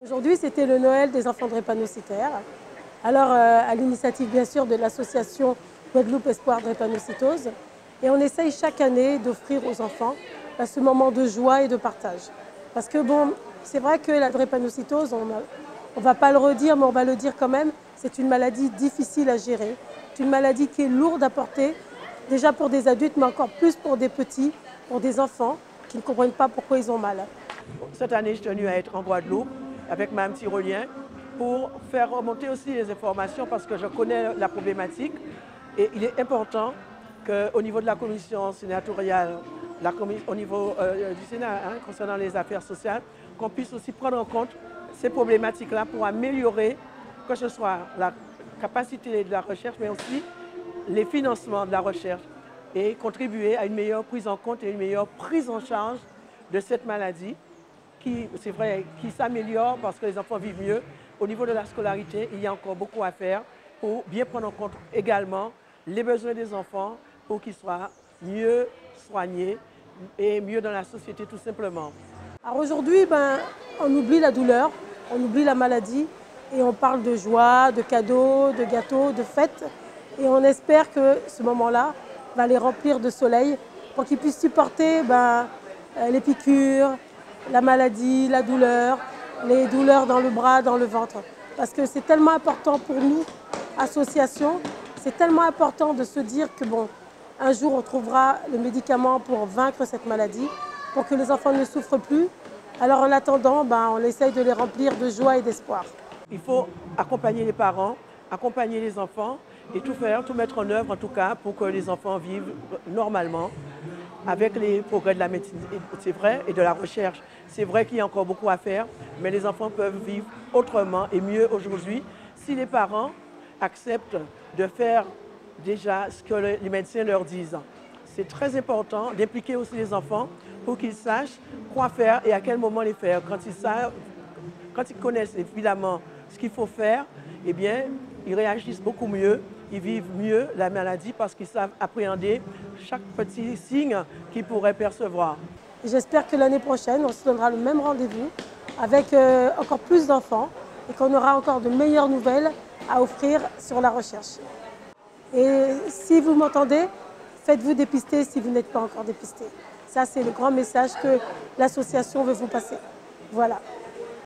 Aujourd'hui, c'était le Noël des enfants drépanocytaires. Alors, à l'initiative bien sûr de l'association Guadeloupe Espoir Drépanocytose. Et on essaye chaque année d'offrir aux enfants ce moment de joie et de partage. Parce que bon, c'est vrai que la drépanocytose, on ne va pas le redire, mais on va le dire quand même, c'est une maladie difficile à gérer. C'est une maladie qui est lourde à porter, déjà pour des adultes, mais encore plus pour des petits, pour des enfants qui ne comprennent pas pourquoi ils ont mal. Cette année, je suis tenue à être en Guadeloupe avec Mme Tyrolien pour faire remonter aussi les informations parce que je connais la problématique et il est important qu'au niveau de la commission sénatoriale, au niveau du Sénat concernant les affaires sociales, qu'on puisse aussi prendre en compte ces problématiques-là pour améliorer que ce soit la capacité de la recherche mais aussi les financements de la recherche et contribuer à une meilleure prise en compte et une meilleure prise en charge de cette maladie qui, c'est vrai, qui s'améliore parce que les enfants vivent mieux. Au niveau de la scolarité, il y a encore beaucoup à faire pour bien prendre en compte également les besoins des enfants pour qu'ils soient mieux soignés et mieux dans la société tout simplement. Alors aujourd'hui, on oublie la douleur, on oublie la maladie et on parle de joie, de cadeaux, de gâteaux, de fêtes. Et on espère que ce moment-là va les remplir de soleil pour qu'ils puissent supporter les piqûres, la maladie, la douleur, les douleurs dans le bras, dans le ventre. Parce que c'est tellement important pour nous, association, c'est tellement important de se dire que bon, un jour on trouvera le médicament pour vaincre cette maladie, pour que les enfants ne souffrent plus. Alors en attendant, on essaye de les remplir de joie et d'espoir. Il faut accompagner les parents, accompagner les enfants et tout faire, tout mettre en œuvre en tout cas pour que les enfants vivent normalement avec les progrès de la médecine, c'est vrai, et de la recherche. C'est vrai qu'il y a encore beaucoup à faire, mais les enfants peuvent vivre autrement et mieux aujourd'hui si les parents acceptent de faire déjà ce que les médecins leur disent. C'est très important d'impliquer aussi les enfants pour qu'ils sachent quoi faire et à quel moment les faire. Quand ils connaissent évidemment ce qu'il faut faire, eh bien, ils réagissent beaucoup mieux, ils vivent mieux la maladie parce qu'ils savent appréhender chaque petit signe qu'ils pourraient percevoir. J'espère que l'année prochaine, on se donnera le même rendez-vous avec encore plus d'enfants et qu'on aura encore de meilleures nouvelles à offrir sur la recherche. Et si vous m'entendez, faites-vous dépister si vous n'êtes pas encore dépisté. Ça, c'est le grand message que l'association veut vous passer. Voilà.